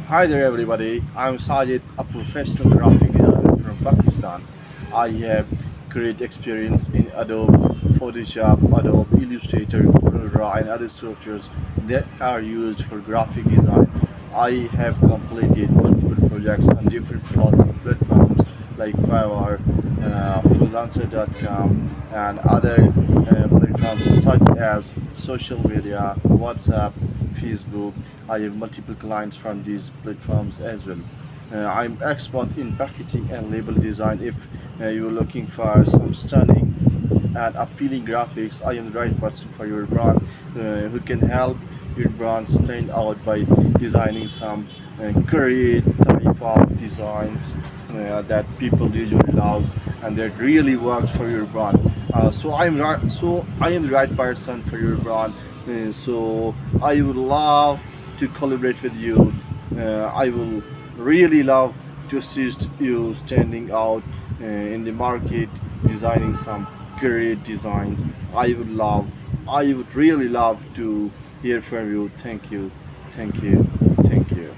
Hi there, everybody. I'm Sajid, a professional graphic designer from Pakistan. I have great experience in Adobe Photoshop, Adobe Illustrator, CorelDRAW, and other softwares that are used for graphic design. I have completed multiple projects on different platforms like Fiverr, Freelancer.com, and other platforms such as social media, WhatsApp, Facebook. I have multiple clients from these platforms as well. I'm expert in packaging and label design. If you're looking for some stunning and appealing graphics, I am the right person for your brand, who can help your brand stand out by designing some great type of designs that people usually love and that really works for your brand. So I am the right person for your brand. So I would love to collaborate with you. I will really love to assist you standing out in the market, designing some great designs. I would really love to hear from you. Thank you, thank you, thank you.